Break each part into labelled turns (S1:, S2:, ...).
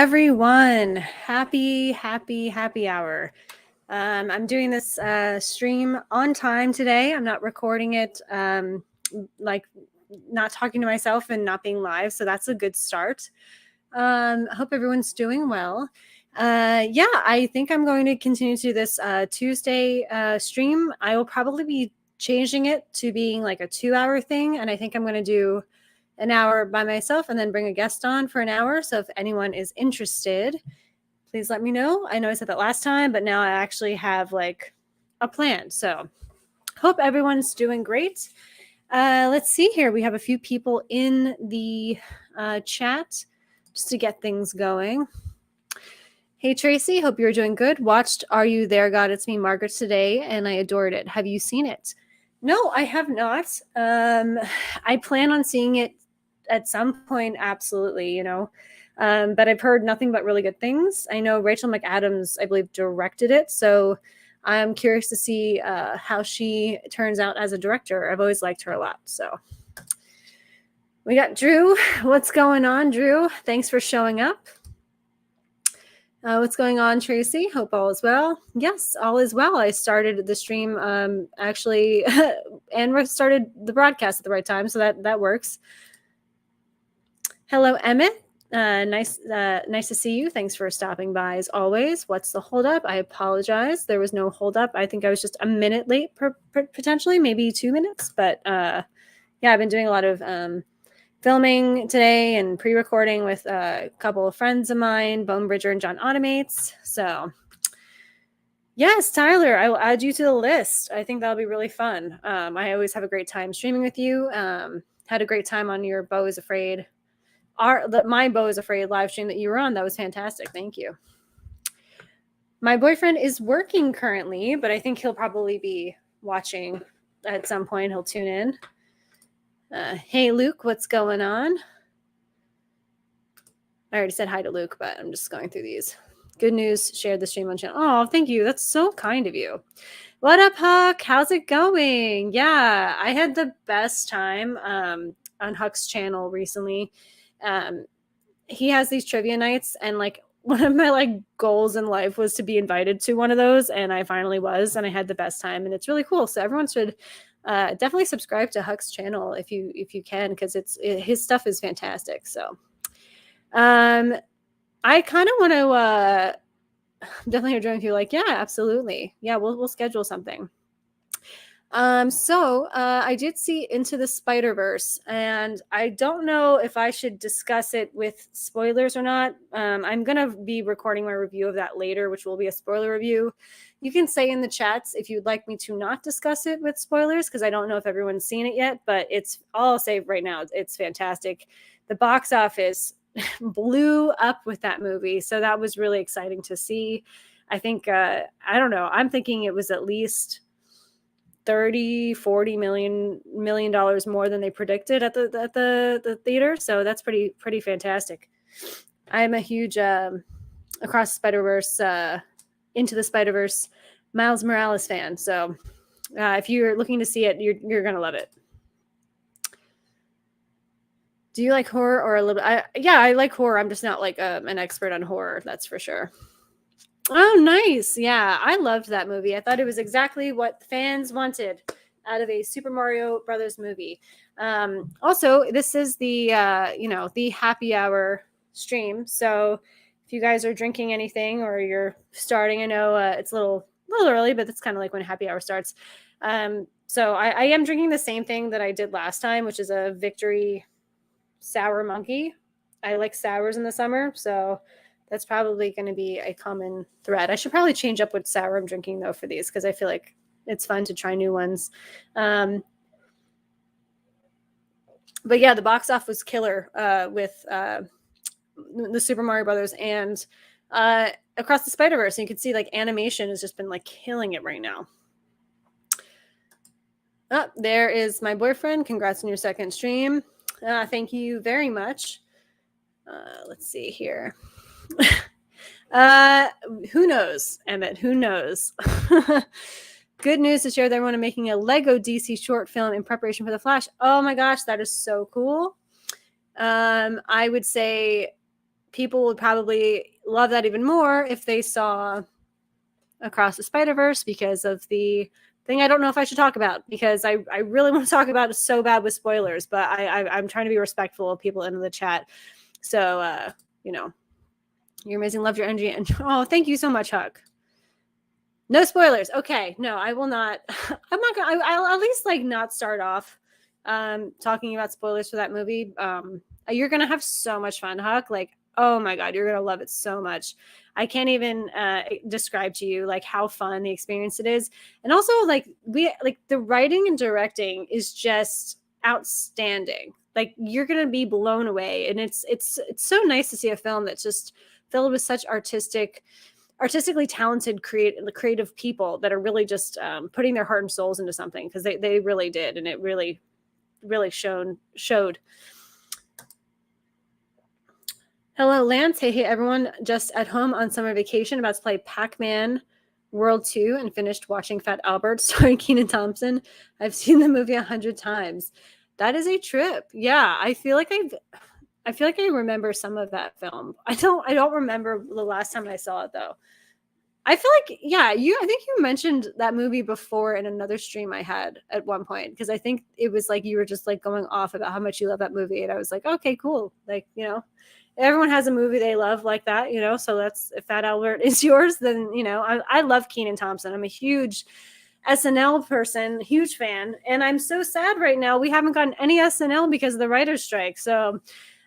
S1: everyone. Happy hour. I'm doing this stream on time today. I'm not recording it, like not talking to myself and not being live. So that's a good start. I hope everyone's doing well. Yeah, I think I'm going to continue to this Tuesday stream. I will probably be changing it to being like a 2-hour thing. And I think I'm going to do an hour by myself and then bring a guest on for an hour. So if anyone is interested, please let me know. I know I said that last time, but now I actually have like a plan. So hope everyone's doing great. Let's see here. We have a few people in the chat just to get things going. Hey, Tracy, hope you're doing good. Watched Are You There, God? It's Me, Margaret today, and I adored it. Have you seen it? No, I have not. I plan on seeing it at some point, absolutely, but I've heard nothing but really good things. I know Rachel McAdams, I believe, directed it, so I'm curious to see how she turns out as a director. I've always liked her a lot, so. We got Drew. What's going on, Drew? Thanks for showing up. What's going on, Tracy? Hope all is well. Yes, all is well. I started the stream actually and started the broadcast at the right time, so that works. Hello, Emmett. Nice to see you. Thanks for stopping by as always. What's the holdup? I apologize. There was no holdup. I think I was just a minute late, potentially, maybe 2 minutes. But yeah, I've been doing a lot of filming today and pre-recording with a couple of friends of mine, Bone Bridger and John Automates. So yes, Tyler, I will add you to the list. I think that'll be really fun. I always have a great time streaming with you. Had a great time on your Beau is Afraid. My Beau is Afraid live stream that you were on. That was fantastic. Thank you. My boyfriend is working currently, but I think he'll probably be watching at some point. He'll tune in. Hey, Luke, what's going on? I already said hi to Luke, but I'm just going through these. Good news, shared the stream on channel. Oh, thank you. That's so kind of you. What up, Huck? How's it going? Yeah, I had the best time on Huck's channel recently. He has these trivia nights, and like one of my goals in life was to be invited to one of those, and I finally was, and I had the best time, and it's really cool. So everyone should definitely subscribe to Huck's channel if you can, because his stuff is fantastic. So I kind of want to definitely join with you. Like, yeah, absolutely. Yeah, we'll schedule something. So I did see Into the Spider-Verse, and I don't know if I should discuss it with spoilers or not. I'm going to be recording my review of that later, which will be a spoiler review. You can say in the chats if you'd like me to not discuss it with spoilers, because I don't know if everyone's seen it yet, but all I'll say right now, it's fantastic. The box office blew up with that movie, so that was really exciting to see. I think, I don't know, I'm thinking it was at least $30-40 million more than they predicted at the theater. So that's pretty fantastic. I'm a huge Across the Spider-Verse, Into the Spider-Verse, Miles Morales fan. So if you're looking to see it, you're gonna love it. Do you like horror or a little bit? Yeah, I like horror. I'm just not like an expert on horror. That's for sure. Oh, nice. Yeah, I loved that movie. I thought it was exactly what fans wanted out of a Super Mario Brothers movie. Also, this is the the happy hour stream. So if you guys are drinking anything or you're starting, I know it's a little early, but it's kind of like when happy hour starts. So I am drinking the same thing that I did last time, which is a Victory Sour Monkey. I like sours in the summer, so that's probably going to be a common thread. I should probably change up what sour I'm drinking, though, for these, because I feel like it's fun to try new ones. But yeah, the box office was killer with the Super Mario Brothers and Across the Spider-Verse. And you can see like animation has just been like killing it right now. Oh, there is my boyfriend. Congrats on your second stream. Thank you very much. Let's see here. Who knows, Emmett? Who knows? Good news to share with everyone. I'm making a Lego DC short film in preparation for The Flash. Oh my gosh, that is so cool. I would say people would probably love that even more if they saw Across the Spider-Verse, because of the thing I don't know if I should talk about, because I really want to talk about it so bad with spoilers, but I'm trying to be respectful of people in the chat. So, you're amazing. Loved your energy. And oh, thank you so much, Huck. No spoilers. Okay. No, I will not. I'm not going to, I'll at least not start off talking about spoilers for that movie. You're going to have so much fun, Huck. Oh my God, you're going to love it so much. I can't even describe to you how fun the experience it is. And also the writing and directing is just outstanding. You're going to be blown away. And it's so nice to see a film that's just filled with such artistically talented, creative people that are really just putting their heart and souls into something, because they really did. And it really, really showed. Hello, Lance. Hey, everyone. Just at home on summer vacation, about to play Pac-Man World 2 and finished watching Fat Albert starring Kenan Thompson. I've seen the movie 100 times. That is a trip. Yeah, I feel like I remember some of that film. I don't remember the last time I saw it, though. I feel like, yeah, I think you mentioned that movie before in another stream I had at one point, because I think it was you were just going off about how much you love that movie. And I was like, okay, cool. Everyone has a movie they love like that, so if Fat Albert is yours, then, I love Kenan Thompson. I'm a huge SNL person, huge fan. And I'm so sad right now. We haven't gotten any SNL because of the writer's strike. So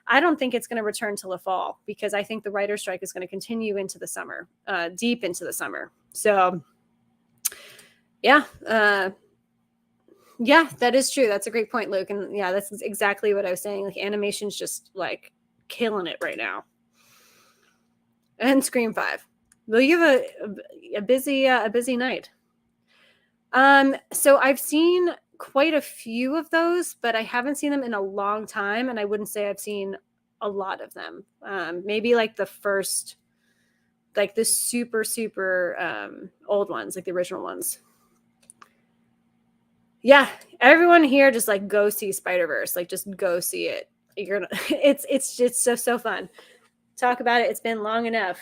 S1: I don't think it's going to return till the fall, because I think the writer's strike is going to continue into the summer, deep into the summer. So yeah. Yeah, that is true. That's a great point, Luke. And yeah, that's exactly what I was saying. Animation's just killing it right now. And Scream 5. Well, you have a busy night. So I've seen quite a few of those, but I haven't seen them in a long time, and I wouldn't say I've seen a lot of them. Maybe the first, the super old ones, the original ones. Yeah, everyone here just go see Spider-Verse. Just go see it. You're gonna it's just so fun. Talk about it. It's been long enough.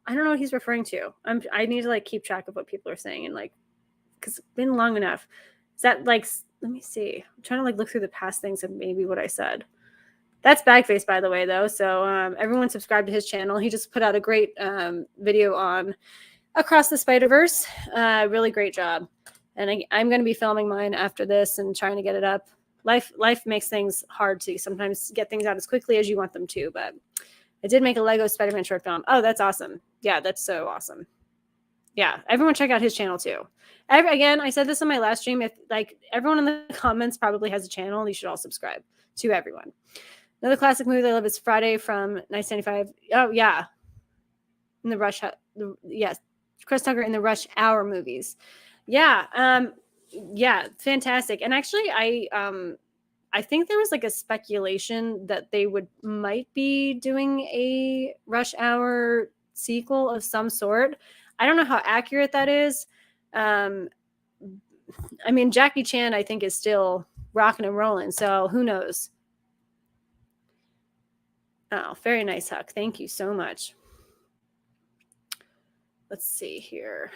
S1: I don't know what he's referring to. I need to keep track of what people are saying, and because it's been long enough. Is that let me see. I'm trying to look through the past things and maybe what I said. That's Bagface, by the way, though. So everyone subscribe to his channel. He just put out a great video on Across the Spider-Verse. Really great job. And I'm going to be filming mine after this and trying to get it up. Life makes things hard to sometimes get things out as quickly as you want them to, but I did make a Lego Spider-Man short film. Oh, that's awesome. Yeah, that's so awesome. Yeah, everyone check out his channel too. Again, I said this on my last stream. If everyone in the comments probably has a channel, you should all subscribe to everyone. Another classic movie I love is Friday from 1995. Oh yeah, in the Rush. Yes, Chris Tucker in the Rush Hour movies. Yeah, yeah, fantastic. And actually, I think there was a speculation that they might be doing a Rush Hour sequel of some sort. I don't know how accurate that is. I mean, Jackie Chan, I think, is still rocking and rolling. So who knows? Oh, very nice, Huck. Thank you so much. Let's see here.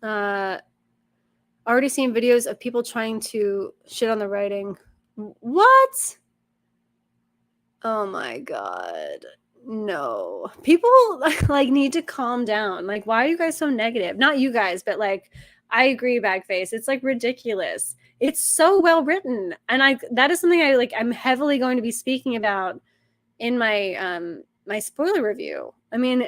S1: Already seen videos of people trying to shit on the writing. What? Oh my God. No. People need to calm down. Why are you guys so negative? Not you guys, but I agree, Bagface. It's ridiculous. It's so well written. And that is something I'm heavily going to be speaking about in my my spoiler review. I mean,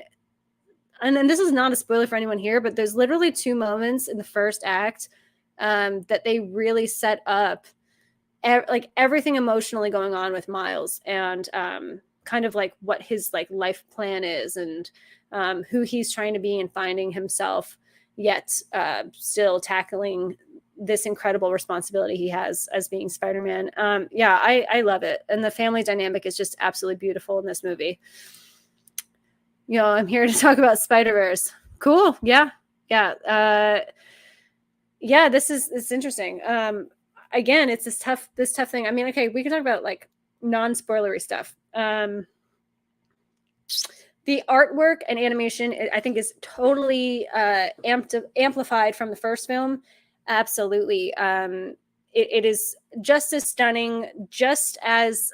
S1: and then this is not a spoiler for anyone here, but there's literally 2 moments in the first act that they really set up everything emotionally going on with Miles, and kind of what his life plan is, and who he's trying to be and finding himself, yet still tackling this incredible responsibility he has as being Spider-Man. Yeah, I love it. And the family dynamic is just absolutely beautiful in this movie. I'm here to talk about Spider-Verse. Cool. Yeah. Yeah. It's interesting. Again, it's this tough thing. I mean, okay, we can talk about non-spoilery stuff. The artwork and animation, I think, is totally amplified from the first film. Absolutely. It is just as stunning, just as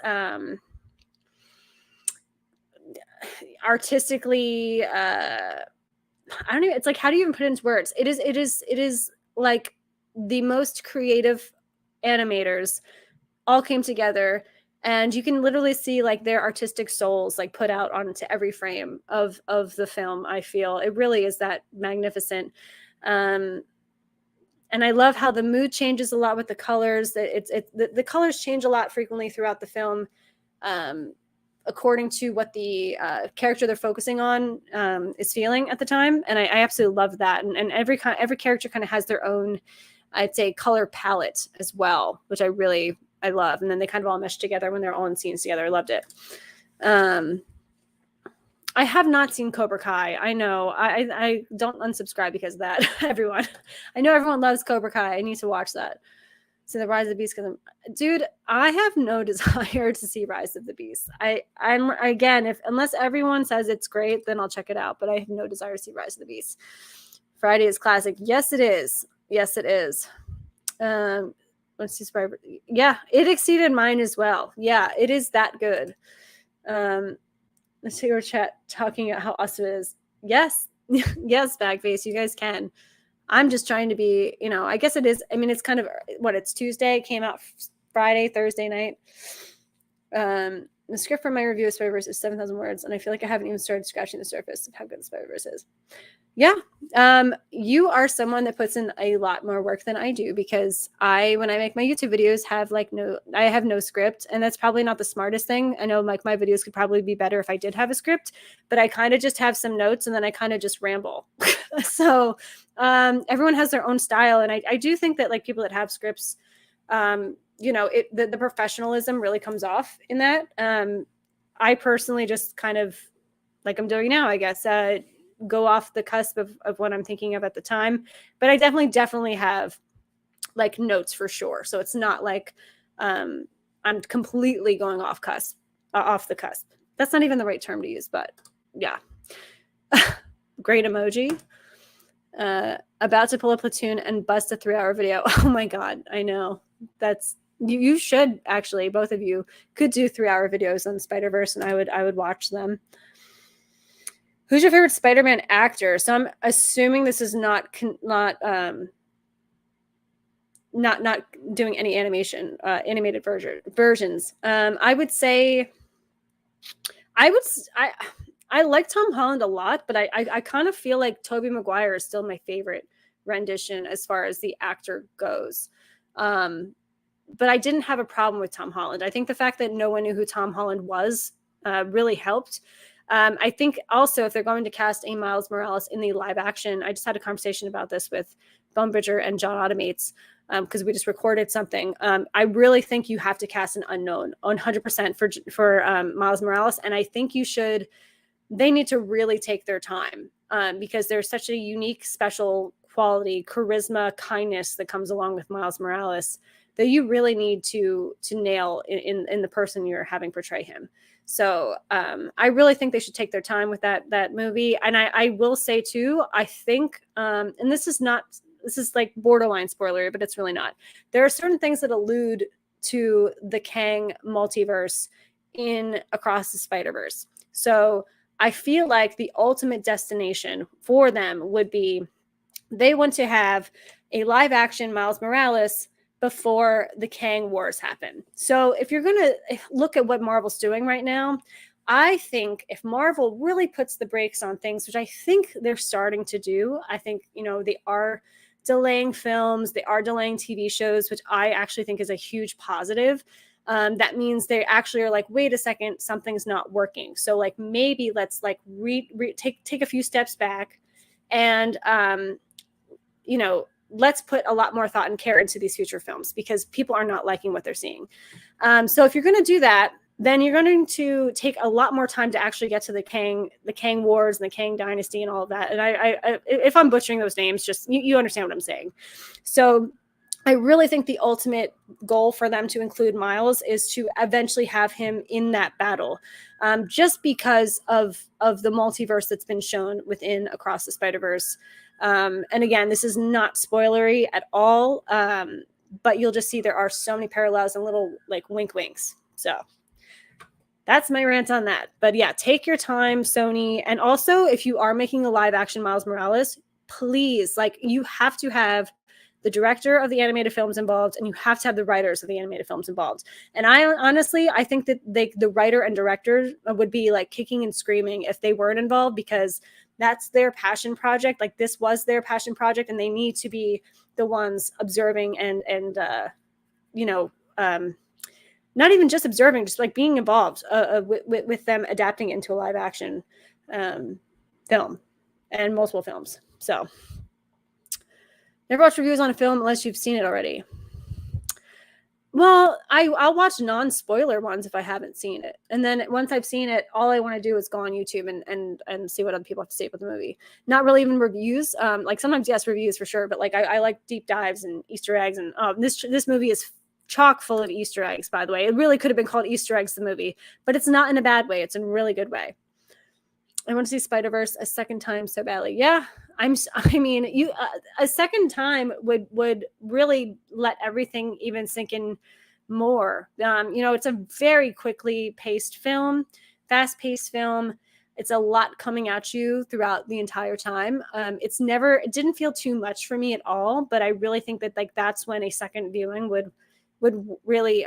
S1: artistically. I don't know. It's like, how do you even put it into words? It is like the most creative animators all came together, and you can literally see like their artistic souls like put out onto every frame of the film. I feel it really is that magnificent. And I love how the mood changes a lot with the colors. The colors change a lot frequently throughout the film, according to what the character they're focusing on is feeling at the time. And I absolutely love that. And every character kind of has their own, I'd say, color palette as well, which I love. And then they kind of all mesh together when they're all in scenes together. I loved it. I have not seen Cobra Kai. I know. I don't unsubscribe because of that. Everyone. I know everyone loves Cobra Kai. I need to watch that. So the Rise of the Beast, because dude, I have no desire to see Rise of the Beast. I'm again, unless everyone says it's great, then I'll check it out. But I have no desire to see Rise of the Beast. Friday is classic. Yes, it is. Yes, it is. Let's see, yeah, it exceeded mine as well. Yeah, it is that good. Let's see our chat talking about how awesome it is. Yes, yes, Bagface, you guys can. I'm just trying to be, I guess it is. I mean, it's kind of it's Tuesday. It came out Friday, Thursday night. The script for my review of Spider-Verse is 7,000 words, and I feel like I haven't even started scratching the surface of how good Spider-Verse is. Yeah. You are someone that puts in a lot more work than I do, because when I make my YouTube videos, I have no script, and that's probably not the smartest thing. I know like my videos could probably be better if I did have a script, but I kind of just have some notes and then I kind of just ramble. So, everyone has their own style. And I do think that like people that have scripts, the professionalism really comes off in that. I personally just kind of, like I'm doing now, I guess, go off the cusp of what I'm thinking of at the time. But I definitely have like notes for sure. So it's not like I'm completely going off the cusp. That's not even the right term to use, but yeah. Great emoji. About to pull a Platoon and bust a 3-hour video. Oh my God, I know. That's you should actually, both of you could do 3-hour videos on Spider-Verse, and I would watch them. Who's your favorite Spider-Man actor? So I'm assuming this is not doing any animated versions. I would say I like Tom Holland a lot, but I kind of feel like Tobey Maguire is still my favorite rendition as far as the actor goes. But I didn't have a problem with Tom Holland. I think the fact that no one knew who Tom Holland was really helped. I think also if they're going to cast a Miles Morales in the live action, I just had a conversation about this with Bone Bridger and John Automates, because we just recorded something. I really think you have to cast an unknown 100% for Miles Morales. And I think they need to really take their time, because there's such a unique, special quality, charisma, kindness that comes along with Miles Morales that you really need to nail in the person you're having portray him. So I really think they should take their time with that movie. And I will say too, I think, and this is like borderline spoilery, but it's really not. There are certain things that allude to the Kang multiverse in Across the Spider-Verse. So I feel like the ultimate destination for them would be, they want to have a live action Miles Morales before the Kang Wars happen. So if you're going to look at what Marvel's doing right now, I think if Marvel really puts the brakes on things, which I think they're starting to do, I think, they are delaying films, they are delaying TV shows, which I actually think is a huge positive. That means they actually are like, wait a second, something's not working. So like, maybe let's like take a few steps back and, let's put a lot more thought and care into these future films, because people are not liking what they're seeing. So if you're going to do that, then you're going to take a lot more time to actually get to the Kang Wars and the Kang Dynasty and all of that. And I if I'm butchering those names, just you understand what I'm saying. So I really think the ultimate goal for them to include Miles is to eventually have him in that battle, just because of the multiverse that's been shown within Across the Spider-Verse. And again, this is not spoilery at all, but you'll just see there are so many parallels and little like wink winks. So that's my rant on that. But yeah, take your time, Sony. And also, if you are making a live action Miles Morales, please, like, you have to have the director of the animated films involved, and you have to have the writers of the animated films involved. And I honestly, I think that the writer and director would be like kicking and screaming if they weren't involved, because that's their passion project. Like, this was their passion project, and they need to be the ones observing and you know, not even just observing, just like being involved with them adapting it into a live action film and multiple films. So never watch reviews on a film unless you've seen it already. Well, I'll watch non-spoiler ones if I haven't seen it. And then once I've seen it, all I want to do is go on YouTube and see what other people have to say about the movie. Not really even reviews. Like sometimes, yes, reviews for sure, but like I like deep dives and Easter eggs. And this movie is chock full of Easter eggs, by the way. It really could have been called Easter Eggs, the movie, but it's not in a bad way. It's in a really good way. I want to see Spider-Verse a second time so badly. Yeah, I mean, you a second time would really let everything even sink in more. It's a very quickly paced film, fast-paced film. It's a lot coming at you throughout the entire time. It didn't feel too much for me at all, but I really think that like that's when a second viewing would really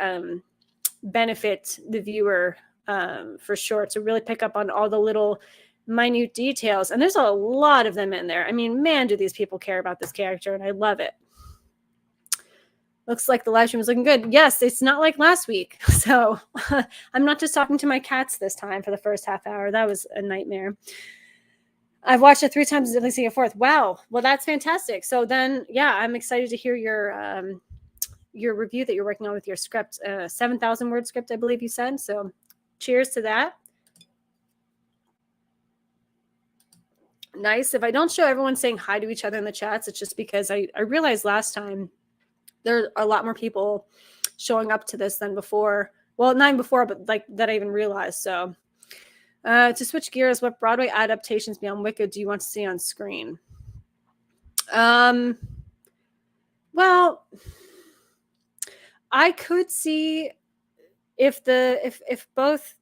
S1: benefit the viewer, for sure, to really pick up on all the little minute details. And there's a lot of them in there. I mean, man, do these people care about this character, and I love it. Looks like the live stream is looking good. Yes, it's not like last week. So I'm not just talking to my cats this time for the first half hour. That was a nightmare. I've watched it 3 times and didn't see a fourth. Wow. Well, that's fantastic. So then, yeah, I'm excited to hear your review that you're working on with your script, 7,000 word script, I believe you said. So cheers to that. Nice. If I don't show everyone saying hi to each other in the chats, it's just because I realized last time there are a lot more people showing up to this than before. Well, not even before, but like that I even realized. So to switch gears, what Broadway adaptations beyond Wicked do you want to see on screen? Well, I could see if both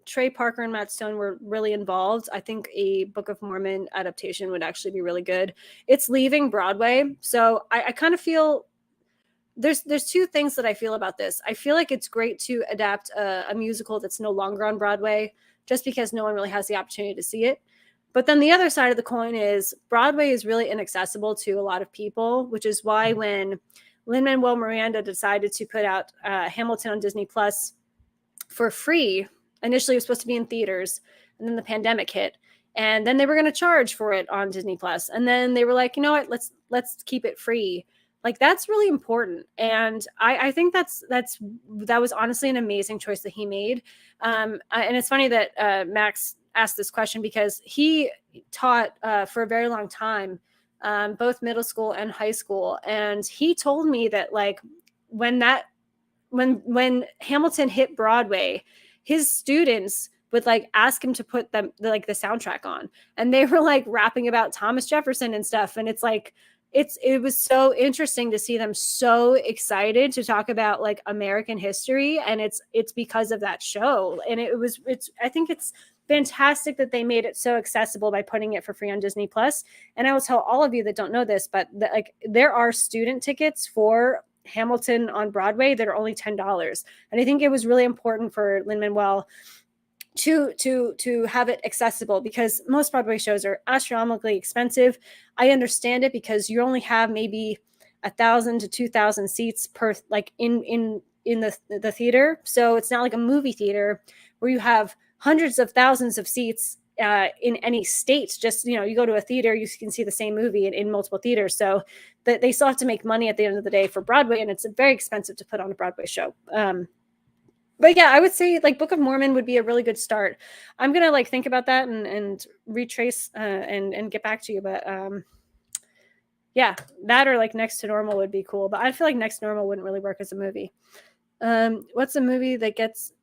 S1: Trey Parker and Matt Stone were really involved, I think a Book of Mormon adaptation would actually be really good. It's leaving Broadway, so I kind of feel there's 2 things that I feel about this. I feel like it's great to adapt a musical that's no longer on Broadway, just because no one really has the opportunity to see it. But then the other side of the coin is Broadway is really inaccessible to a lot of people, which is why when Lin-Manuel Miranda decided to put out Hamilton on Disney Plus for free. Initially, it was supposed to be in theaters, and then the pandemic hit, and then they were going to charge for it on Disney Plus, and then they were like, you know what, let's keep it free. Like, that's really important, and I think that was honestly an amazing choice that he made. And it's funny that Max asked this question because he taught for a very long time, both middle school and high school, and he told me that like when Hamilton hit Broadway, his students would like ask him to put the soundtrack on, and they were like rapping about Thomas Jefferson and stuff. And it's like, it was so interesting to see them so excited to talk about like American history. And it's because of that show. And I think it's fantastic that they made it so accessible by putting it for free on Disney Plus. And I will tell all of you that don't know this, but there are student tickets for Hamilton on Broadway that are only $10. And I think it was really important for Lin-Manuel to have it accessible, because most Broadway shows are astronomically expensive. I understand it, because you only have maybe 1,000 to 2,000 seats per like in the theater. So it's not like a movie theater where you have hundreds of thousands of seats in any state. Just, you go to a theater, you can see the same movie in multiple theaters. So that they still have to make money at the end of the day for Broadway, and it's very expensive to put on a Broadway show. But yeah, I would say like Book of Mormon would be a really good start. I'm gonna like think about that and retrace and get back to you. But Yeah, that or like Next to Normal would be cool, but I feel like Next to Normal wouldn't really work as a movie. What's a movie that gets?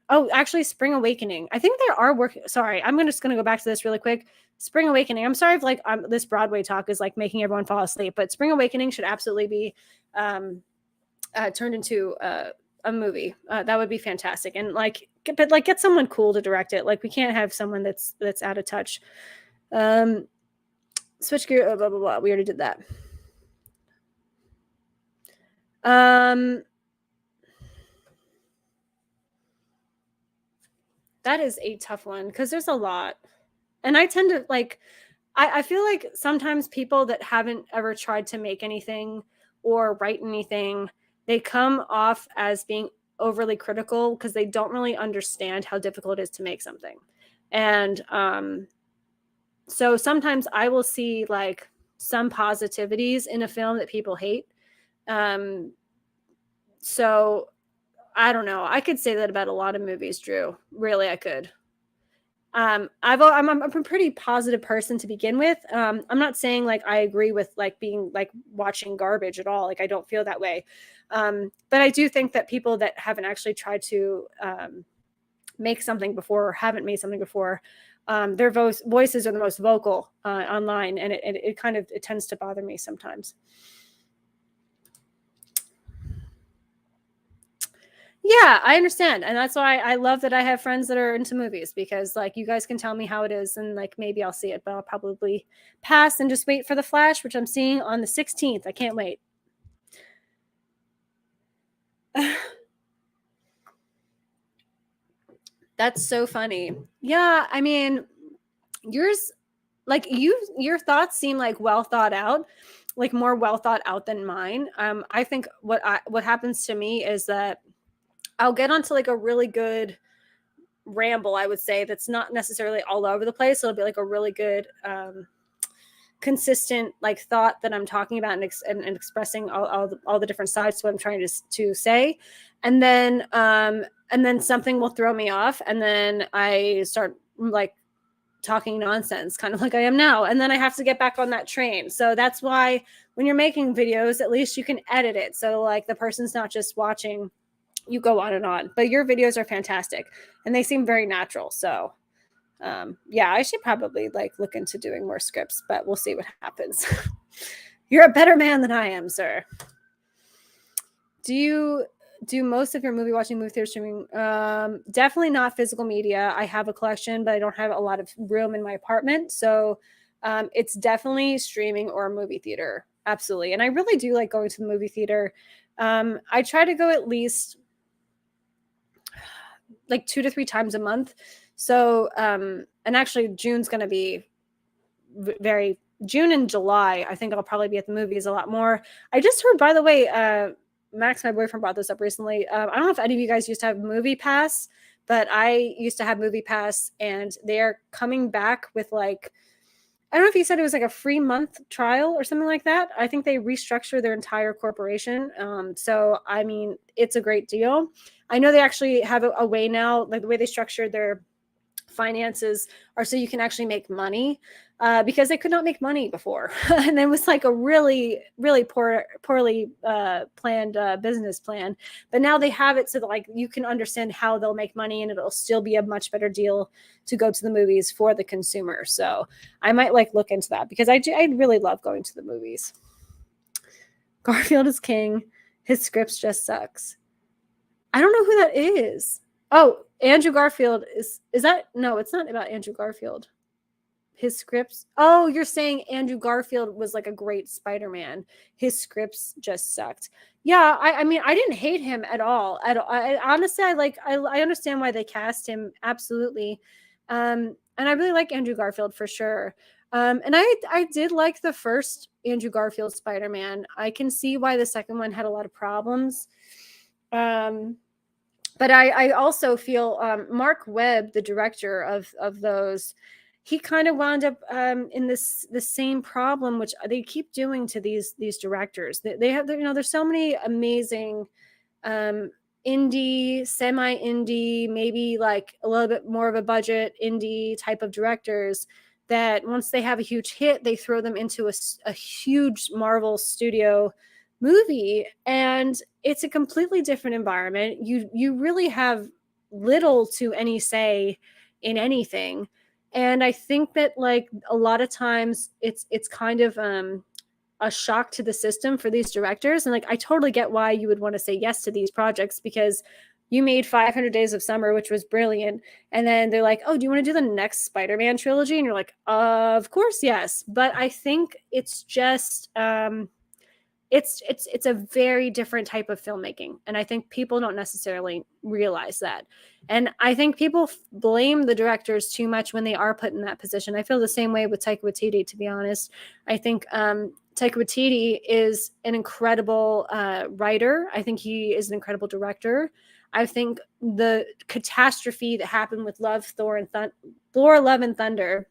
S1: Oh, actually, Spring Awakening. I think there are work. Sorry, I'm just gonna go back to this really quick. Spring Awakening. I'm sorry if like this Broadway talk is like making everyone fall asleep, but Spring Awakening should absolutely be um, turned into a movie. That would be fantastic. And like, but like, get someone cool to direct it. Like, we can't have someone that's out of touch. Switch gear. Blah blah blah. We already did that. That is a tough one because there's a lot. And I tend to like, I feel like sometimes people that haven't ever tried to make anything or write anything, they come off as being overly critical because they don't really understand how difficult it is to make something. And so sometimes I will see like some positivities in a film that people hate. Um, so I don't know. I could say that about a lot of movies, Drew. Really, I could. I'm a pretty positive person to begin with. I'm not saying like I agree with like being like watching garbage at all. Like I don't feel that way. But I do think that people that haven't actually tried to make something before or haven't made something before, their voices are the most vocal online, and it kind of it tends to bother me sometimes. Yeah, I understand. And that's why I love that I have friends that are into movies because like you guys can tell me how it is and like maybe I'll see it, but I'll probably pass and just wait for The Flash, which I'm seeing on the 16th. I can't wait. That's so funny. Yeah, I mean, yours like your thoughts seem like well thought out, like more well thought out than mine. I think what happens to me is that I'll get onto like a really good ramble, I would say, that's not necessarily all over the place. It'll be like a really good consistent like thought that I'm talking about and expressing all the different sides to what I'm trying to say. And then something will throw me off. And then I start like talking nonsense, kind of like I am now. And then I have to get back on that train. So that's why when you're making videos, at least you can edit it. So like the person's not just watching you go on and on. But your videos are fantastic and they seem very natural. So yeah, I should probably like look into doing more scripts, but we'll see what happens. You're a better man than I am, sir. Do you do most of your movie watching, movie theater streaming? Definitely not physical media. I have a collection, but I don't have a lot of room in my apartment. So it's definitely streaming or a movie theater. Absolutely. And I really do like going to the movie theater. I try to go at least like 2 to 3 times a month. So, and actually June's going to be very June and July. I think I'll probably be at the movies a lot more. I just heard, by the way, Max, my boyfriend, brought this up recently. I don't know if any of you guys used to have Movie Pass, but I used to have Movie Pass, and they're coming back with like, I don't know if he said it was like a free month trial or something like that. I think they restructured their entire corporation. So, I mean, it's a great deal. I know they actually have a way now, like the way they structured their finances are so you can actually make money because they could not make money before. And it was like a really, really poorly planned business plan. But now they have it so that like you can understand how they'll make money and it'll still be a much better deal to go to the movies for the consumer. So I might like look into that because I really love going to the movies. Garfield is king. His scripts just sucks. I don't know who that is. Oh, Andrew Garfield is that? No, it's not about Andrew Garfield. His scripts. Oh, you're saying Andrew Garfield was like a great Spider-Man. His scripts just sucked. Yeah, I mean, I didn't hate him at all. Honestly, I understand why they cast him. Absolutely. And I really like Andrew Garfield for sure. And I did like the first Andrew Garfield Spider-Man. I can see why the second one had a lot of problems. But I also feel Mark Webb, the director of those, he kind of wound up in the same problem which they keep doing to these directors. They have, you know, there's so many amazing indie, semi-indie, maybe like a little bit more of a budget indie type of directors that once they have a huge hit, they throw them into a huge Marvel studio movie, and it's a completely different environment. You really have little to any say in anything. And I think that like a lot of times it's kind of a shock to the system for these directors. And like I totally get why you would want to say yes to these projects, because you made 500 Days of Summer, which was brilliant. And then they're like, oh, do you want to do the next Spider-Man trilogy? And you're like, of course, yes. But I think it's just it's a very different type of filmmaking, and I think people don't necessarily realize that. And I think people blame the directors too much when they are put in that position. I feel the same way with Taika Waititi, to be honest. I think Taika Waititi is an incredible writer. I think he is an incredible director. I think the catastrophe that happened with Thor, Love and Thunder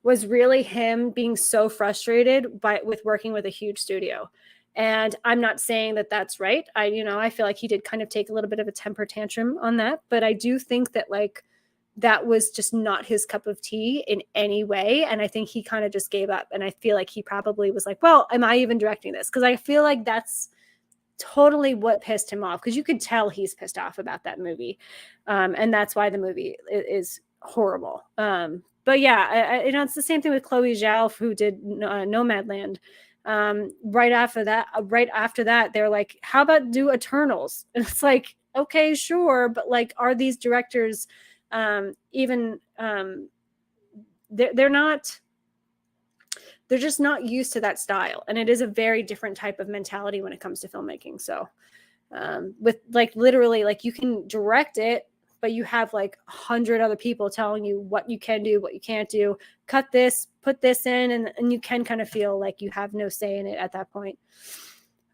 S1: was really him being so frustrated with working with a huge studio. And I'm not saying that that's right. I feel like he did kind of take a little bit of a temper tantrum on that, but I do think that like that was just not his cup of tea in any way. And I think he kind of just gave up. And I feel like he probably was like, well, am I even directing this? Because I feel like that's totally what pissed him off, because you could tell he's pissed off about that movie. And that's why the movie is horrible. But yeah, it's the same thing with Chloe Zhao, who did Nomadland. Right after that, they're like, how about do Eternals? And it's like, okay, sure. But like, are these directors even they're not, they're just not used to that style. And it is a very different type of mentality when it comes to filmmaking. So with like literally like you can direct it, but you have like 100 other people telling you what you can do, what you can't do, cut this, put this in, and you can kind of feel like you have no say in it at that point.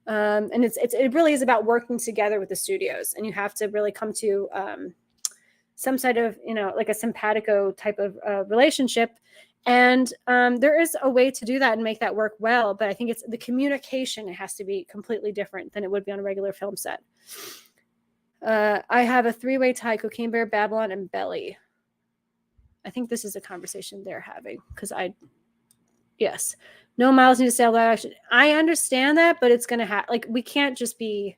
S1: And it really is about working together with the studios, and you have to really come to some sort of, like a simpatico type of relationship. And there is a way to do that and make that work well, but I think it's the communication. It has to be completely different than it would be on a regular film set. I have a 3-way tie: Cocaine Bear, Babylon, and Belly. I think this is a conversation they're having, because yes, no, Miles need to say live action. I understand that, but it's gonna happen. Like, we can't just be,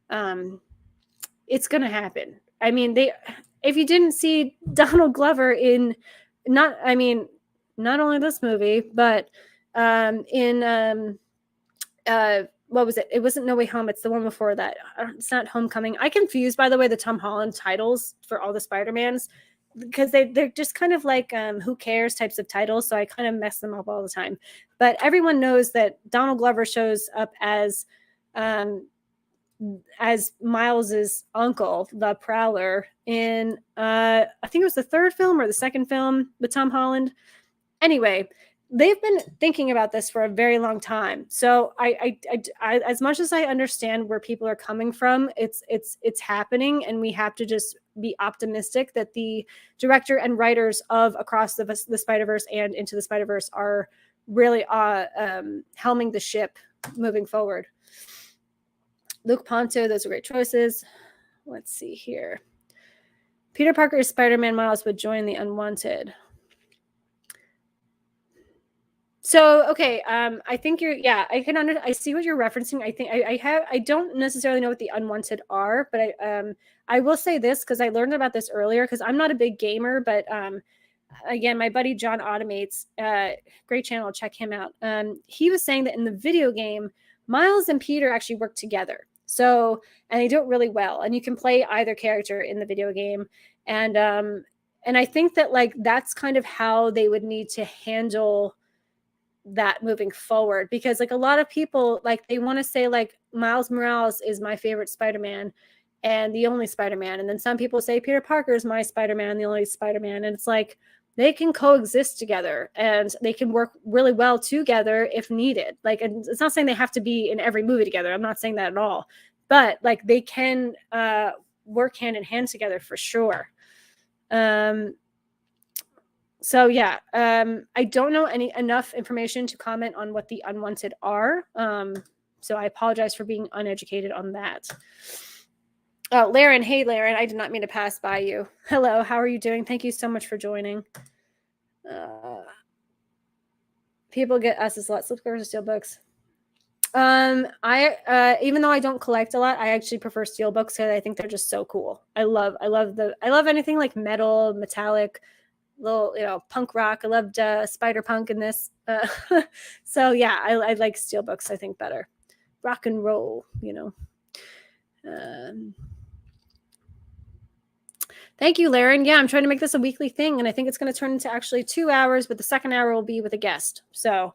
S1: it's gonna happen. I mean, if you didn't see Donald Glover in, not only this movie, but in what was it? It wasn't No Way Home. It's the one before that. It's not Homecoming. I confuse, by the way, the Tom Holland titles for all the Spider-Mans, because they're just kind of like who cares types of titles. So I kind of mess them up all the time. But everyone knows that Donald Glover shows up as Miles's uncle, the Prowler, in I think it was the third film or the second film with Tom Holland. Anyway, they've been thinking about this for a very long time. So I as much as I understand where people are coming from, it's happening, and we have to just be optimistic that the director and writers of Across the Spider-Verse and Into the Spider-Verse are really helming the ship moving forward. Luke Ponto, those are great choices. Let's see here. Peter Parker's Spider-Man Miles would join the Unwanted. So, okay, I think I see what you're referencing. I think I don't necessarily know what the Unwanted are, but I will say this, because I learned about this earlier, because I'm not a big gamer, but again, my buddy John Automates, great channel, check him out. He was saying that in the video game, Miles and Peter actually work together. So, and they do it really well, and you can play either character in the video game. And I think that like that's kind of how they would need to handle that moving forward, because like a lot of people, like, they want to say like Miles Morales is my favorite Spider-Man and the only Spider-Man, and then some people say Peter Parker is my Spider-Man, the only Spider-Man, and it's like they can coexist together and they can work really well together if needed. Like, and it's not saying they have to be in every movie together, I'm not saying that at all, but like they can work hand in hand together for sure. So yeah, I don't know enough information to comment on what the Unwanted are. So I apologize for being uneducated on that. Oh, Laren. Hey, Laren. I did not mean to pass by you. Hello. How are you doing? Thank you so much for joining. People get us as a lot. Slipcovers or steel books. I even though I don't collect a lot, I actually prefer steel books because I think they're just so cool. I love anything like metal, metallic, little, punk rock. I loved Spider Punk in this. So yeah, I like steel books, I think, better. Rock and roll, Thank you, Laren. Yeah, I'm trying to make this a weekly thing, and I think it's going to turn into actually 2 hours, but the second hour will be with a guest. So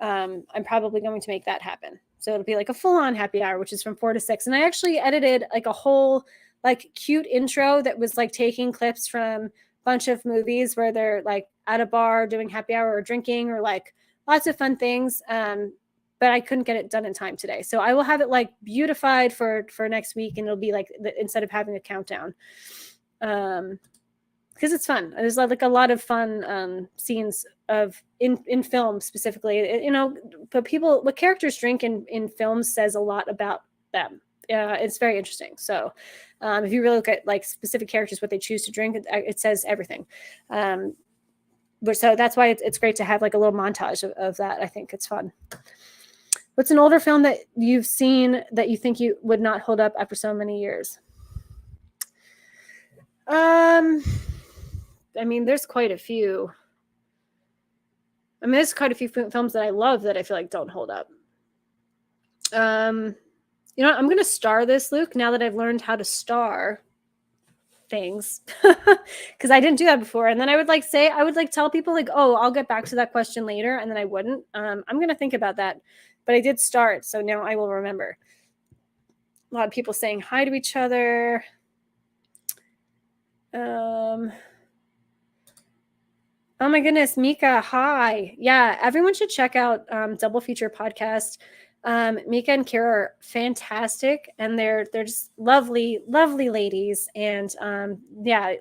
S1: I'm probably going to make that happen. So it'll be like a full-on happy hour, which is from 4 to 6. And I actually edited like a whole like cute intro that was like taking clips from a bunch of movies where they're like at a bar doing happy hour or drinking or like lots of fun things. But I couldn't get it done in time today. So I will have it like beautified for next week, and it'll be like instead of having a countdown. Because it's fun. There's like a lot of fun scenes of in film specifically, but what characters drink in films says a lot about them. It's very interesting. So if you really look at like specific characters, what they choose to drink, it says everything. But so that's why it's great to have like a little montage of that. I think it's fun. What's an older film that you've seen that you think you would not hold up after so many years? I mean, there's quite a few. There's quite a few films that I love that I feel like don't hold up. I'm going to star this, Luke, now that I've learned how to star things, because I didn't do that before. And then I would tell people like, oh, I'll get back to that question later. And then I wouldn't. I'm going to think about that, but I did start. So now I will remember. A lot of people saying hi to each other. Oh my goodness, Mika, hi. Yeah, everyone should check out Double Feature Podcast. Mika and Kira are fantastic, and they're just lovely, lovely ladies. And yeah,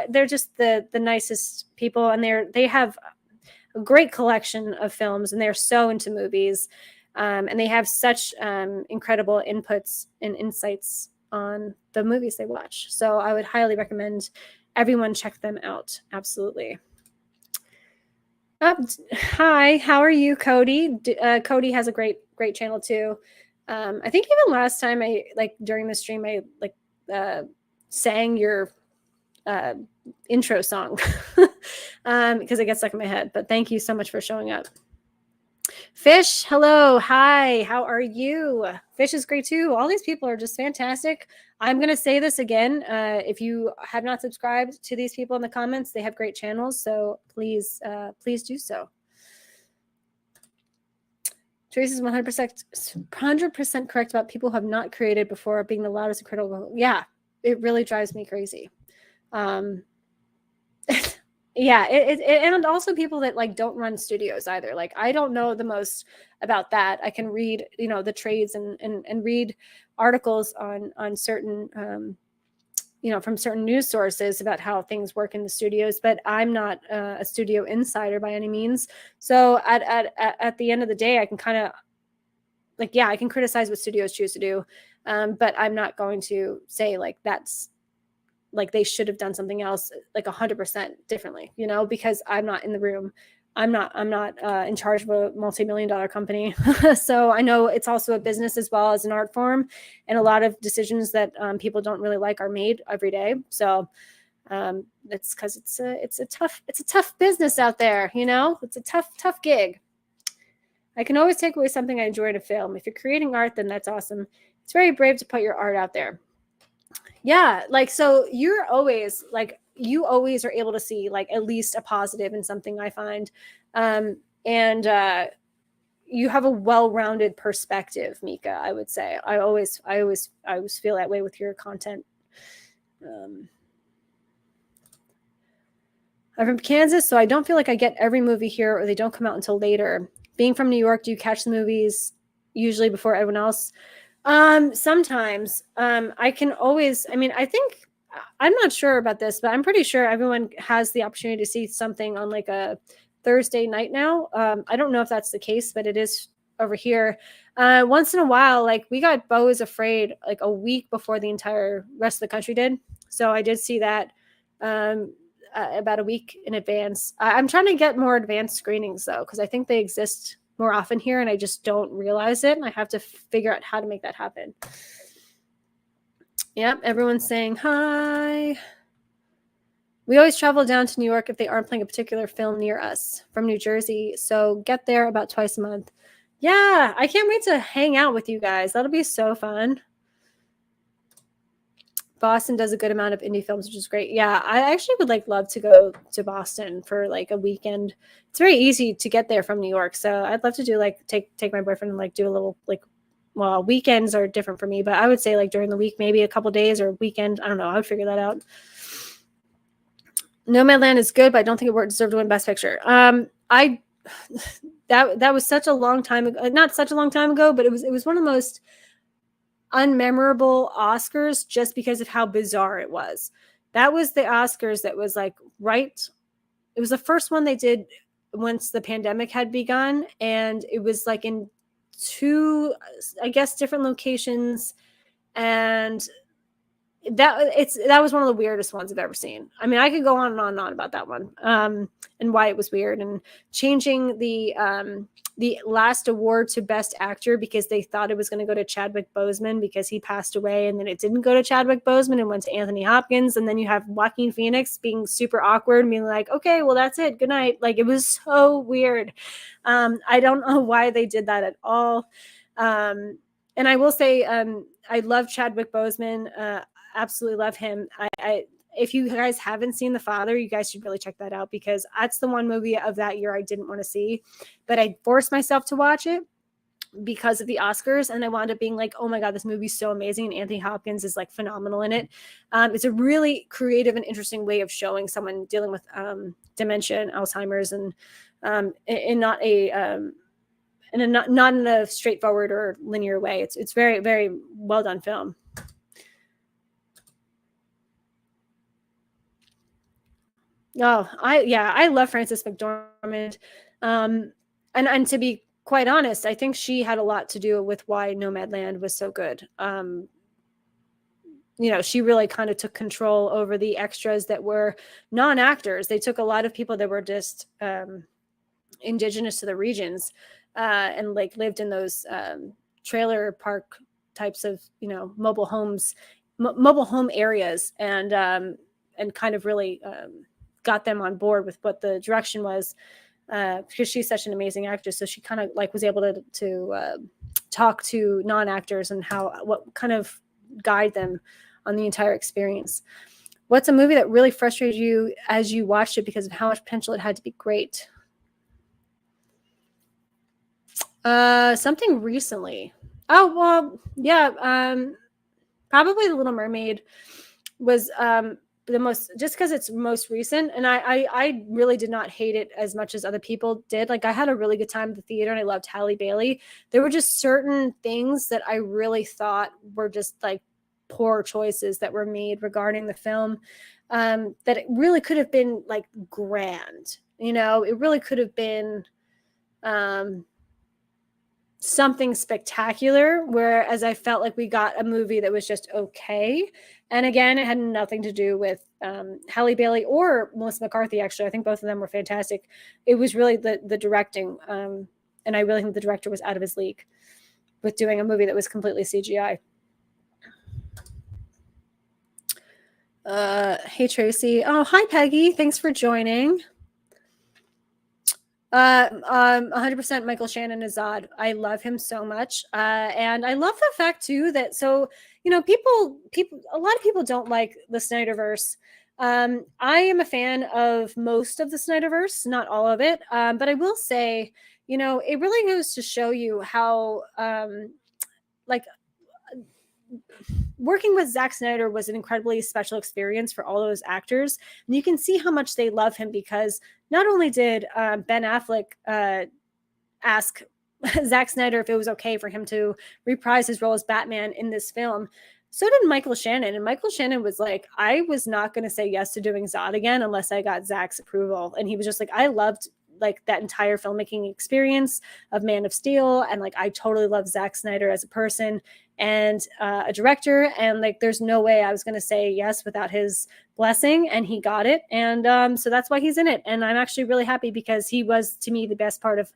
S1: they're just the nicest people, and they have a great collection of films, and they're so into movies, and they have such incredible inputs and insights on the movies they watch. So I would highly recommend everyone check them out. Absolutely. Hi, how are you, Cody? Cody has a great channel too. I think even last time during the stream I sang your intro song because it gets stuck in my head. But thank you so much for showing up. Fish, hello, hi, how are you? Fish is great too. All these people are just fantastic. I'm going to say this again. If you have not subscribed to these people in the comments, they have great channels. So please do so. Trace is 100% correct about people who have not created before being the loudest and critical. Yeah, it really drives me crazy. Yeah, and also people that like don't run studios either. Like I don't know the most about that. I can read, the trades and read articles on certain, from certain news sources about how things work in the studios. But I'm not a studio insider by any means. So at the end of the day, I can kind of I can criticize what studios choose to do, but I'm not going to say like that's like they should have done something else like 100% differently, because I'm not in the room. I'm not in charge of a multi-million-dollar company. So I know it's also a business as well as an art form, and a lot of decisions that people don't really like are made every day. So it's because it's a tough business out there. It's a tough gig. I can always take away something I enjoy in a film. If you're creating art, then that's awesome. It's very brave to put your art out there. Yeah, so you always are able to see like at least a positive in something, I find. And you have a well-rounded perspective, Mika, I would say. I always feel that way with your content. I'm from Kansas, so I don't feel like I get every movie here, or they don't come out until later. Being from New York, do you catch the movies usually before everyone else? Sometimes I can always, I think, I'm not sure about this, but I'm pretty sure everyone has the opportunity to see something on like a Thursday night now. I don't know if that's the case, but it is over here. Once in a while, like we got Beau is Afraid like a week before the entire rest of the country did. So I did see that. about a week in advance. I'm trying to get more advanced screenings though, because I think they exist more often here and I just don't realize it. And I have to figure out how to make that happen. Yep, everyone's saying hi. We always travel down to New York if they aren't playing a particular film near us from New Jersey. So get there about twice a month. Yeah, I can't wait to hang out with you guys. That'll be so fun. Boston does a good amount of indie films, which is great. Yeah, I actually would love to go to Boston for a weekend. It's very easy to get there from New York. So I'd love to do take my boyfriend and do a little well, weekends are different for me, but I would say during the week, maybe a couple days or weekend. I don't know. I would figure that out. Nomadland is good, but I don't think it deserved to win Best Picture. That was such a long time ago. Not such a long time ago, but it was one of the most unmemorable Oscars just because of how bizarre it was. That was the Oscars that was right. It was the first one they did once the pandemic had begun, and it was in 2, I guess, different locations, and that was one of the weirdest ones I've ever seen. I mean, I could go on and on and on about that one, and why it was weird, and changing the last award to Best Actor because they thought it was going to go to Chadwick Boseman because he passed away, and then it didn't go to Chadwick Boseman and went to Anthony Hopkins, and then you have Joaquin Phoenix being super awkward and being like, okay, well, that's it, good night. It was so weird. I don't know why they did that at all. And I will say, I love Chadwick Boseman. Absolutely love him. If you guys haven't seen The Father, you guys should really check that out because that's the one movie of that year I didn't want to see, but I forced myself to watch it because of the Oscars, and I wound up being like, oh my God, this movie's so amazing, and Anthony Hopkins is phenomenal in it. It's a really creative and interesting way of showing someone dealing with dementia and Alzheimer's, and not in a straightforward or linear way. It's very, very well done film. Oh, I love Frances McDormand. And to be quite honest, I think she had a lot to do with why Nomadland was so good. She really kind of took control over the extras that were non-actors. They took a lot of people that were just indigenous to the regions, and lived in those trailer park types of, mobile home areas, and kind of really got them on board with what the direction was, because she's such an amazing actress. So she kind of was able to talk to non-actors and what kind of guide them on the entire experience. What's a movie that really frustrated you as you watched it because of how much potential it had to be great? Something recently. Oh, well, yeah. Probably The Little Mermaid was the most, just because it's most recent, and I really did not hate it as much as other people did. I had a really good time at the theater, and I loved Halle Bailey. There were just certain things that I really thought were just poor choices that were made regarding the film, that it really could have been grand. It really could have been something spectacular, whereas I felt like we got a movie that was just okay. And again, it had nothing to do with Halle Bailey or Melissa McCarthy. Actually, I think both of them were fantastic. It was really the directing, and I really think the director was out of his league with doing a movie that was completely CGI. Hey Tracy. Oh, hi Peggy. Thanks for joining. 100% Michael Shannon is Zod. I love him so much. And I love the fact too that, people, a lot of people don't like the Snyderverse. I am a fan of most of the Snyderverse, not all of it. But I will say, it really goes to show you how, working with Zack Snyder was an incredibly special experience for all those actors. And you can see how much they love him because not only did Ben Affleck ask Zack Snyder if it was okay for him to reprise his role as Batman in this film, so did Michael Shannon. And Michael Shannon was like, I was not going to say yes to doing Zod again unless I got Zack's approval. And he was just like, I loved that entire filmmaking experience of Man of Steel. And I totally love Zack Snyder as a person. and a director, and like there's no way I was going to say yes without his blessing, and he got it. And so that's why he's in it, and I'm actually really happy because he was, to me, the best part of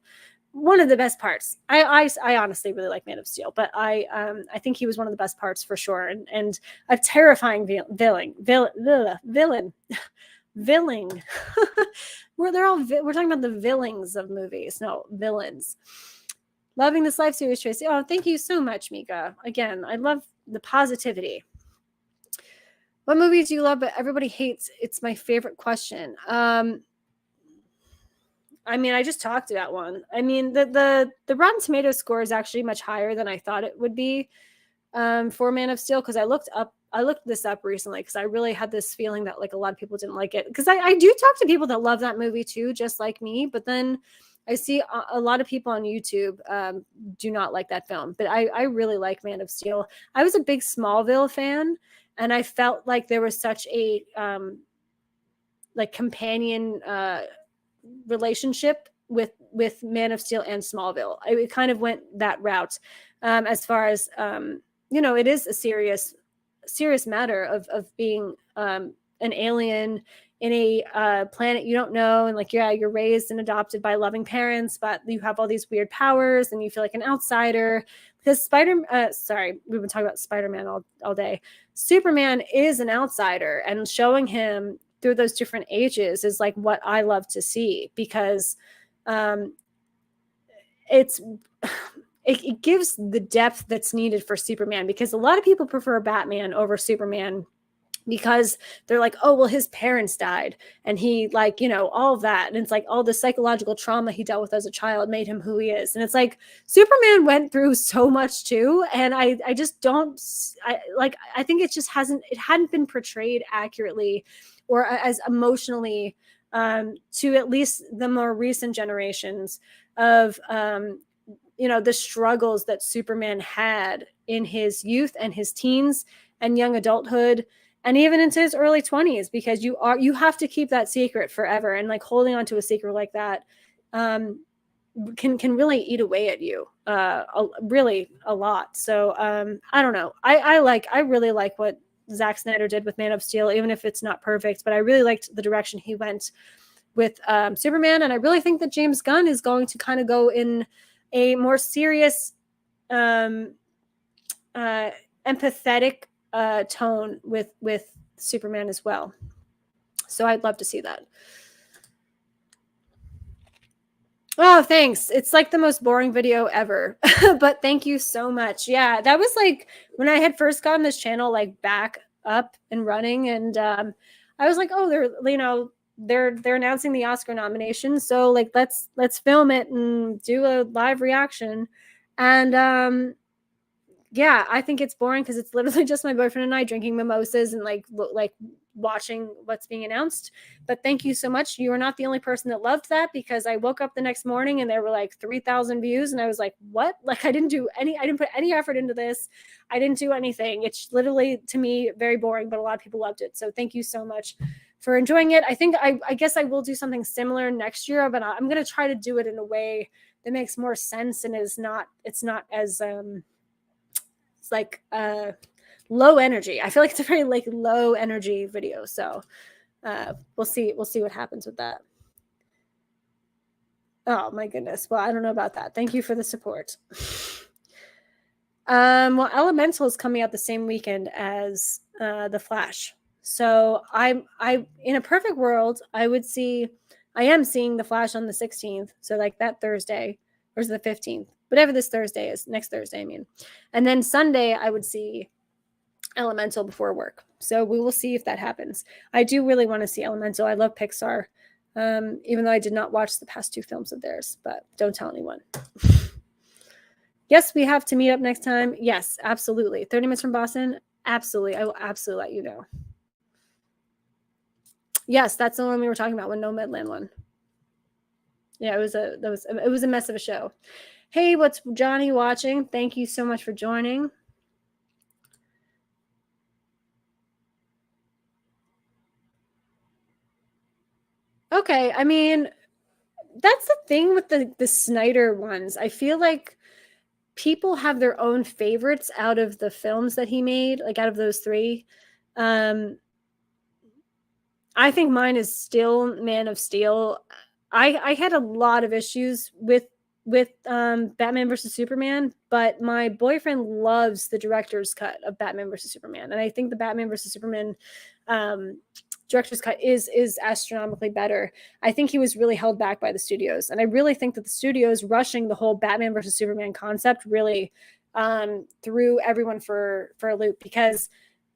S1: one of the best parts. I honestly really like Man of Steel, but I think he was one of the best parts for sure, and a terrifying villain. Villain. We're talking about the villains of movies, no villains. Loving this live series, Tracy. Oh, thank you so much, Mika. Again, I love the positivity. What movies do you love but everybody hates? It's my favorite question. I mean, I just talked about one. I mean, the Rotten Tomatoes score is actually much higher than I thought it would be for Man of Steel, because I looked this up recently because I really had this feeling that like a lot of people didn't like it, because I do talk to people that love that movie too, just like me, but then I see a lot of people on YouTube do not like that film, but I really like Man of Steel. I was a big Smallville fan, and I felt like there was such a like companion relationship with Man of Steel and Smallville. It kind of went that route as far as it is a serious matter of being an alien in a planet you don't know, and like, yeah, you're raised and adopted by loving parents, but you have all these weird powers and you feel like an outsider. Because we've been talking about Spider-Man all day. Superman is an outsider, and showing him through those different ages is like what I love to see, because it gives the depth that's needed for Superman, because a lot of people prefer Batman over Superman because they're like, oh, well, his parents died and he, like, all of that, and it's like all the psychological trauma he dealt with as a child made him who he is. And it's like Superman went through so much too, and I think it hadn't been portrayed accurately or as emotionally to at least the more recent generations of the struggles that Superman had in his youth and his teens and young adulthood, and even into his early 20s, because you have to keep that secret forever, and like holding on to a secret like that can really eat away at you really a lot. So I don't know. I really like what Zack Snyder did with Man of Steel, even if it's not perfect, but I really liked the direction he went with Superman, and I really think that James Gunn is going to kind of go in a more serious empathetic tone with Superman as well. So I'd love to see that. Oh, thanks. It's like the most boring video ever, but thank you so much. Yeah, that was like when I had first gotten this channel like back up and running, and I was like, oh, they're announcing the Oscar nomination, so like let's film it and do a live reaction. And yeah, I think it's boring because it's literally just my boyfriend and I drinking mimosas and like watching what's being announced. But thank you so much. You are not the only person that loved that, because I woke up the next morning and there were like 3,000 views, and I was like, what? Like I didn't put any effort into this. I didn't do anything. It's literally, to me, very boring, but a lot of people loved it. So thank you so much for enjoying it. I think I guess I will do something similar next year, but I'm going to try to do it in a way that makes more sense and it's not as it's like low energy. I feel like it's a very like low energy video. So we'll see what happens with that. Oh my goodness. Well, I don't know about that. Thank you for the support. Well, Elemental is coming out the same weekend as The Flash. So I in a perfect world, I am seeing The Flash on the 16th. So like that Thursday, or is it the 15th? Whatever this Thursday is, next Thursday, I mean. And then Sunday, I would see Elemental before work. So we will see if that happens. I do really want to see Elemental. I love Pixar, even though I did not watch the past 2 films of theirs, but don't tell anyone. Yes, we have to meet up next time. Yes, absolutely. 30 minutes from Boston. Absolutely. I will absolutely let you know. Yes, that's the one we were talking about when Nomadland won. Yeah, it was a mess of a show. Hey, what's Johnny watching? Thank you so much for joining. Okay, I mean, that's the thing with the Snyder ones. I feel like people have their own favorites out of the films that he made, like out of those three. I think mine is still Man of Steel. I had a lot of issues with Batman versus Superman, but my boyfriend loves the director's cut of Batman versus Superman, and I think the Batman versus Superman um, director's cut is astronomically better. I think he was really held back by the studios, and I really think that the studios rushing the whole Batman versus Superman concept really threw everyone for a loop, because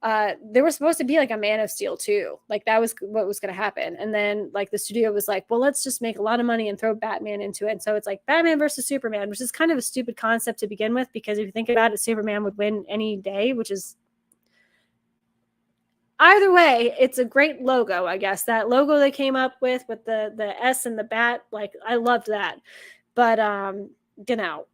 S1: there was supposed to be like a Man of Steel too. Like that was what was going to happen. And then like the studio was like, well, let's just make a lot of money and throw Batman into it. And so it's like Batman versus Superman, which is kind of a stupid concept to begin with, because if you think about it, Superman would win any day, which is, either way, it's a great logo, I guess. That logo they came up with the S and the bat, like I loved that. But you know,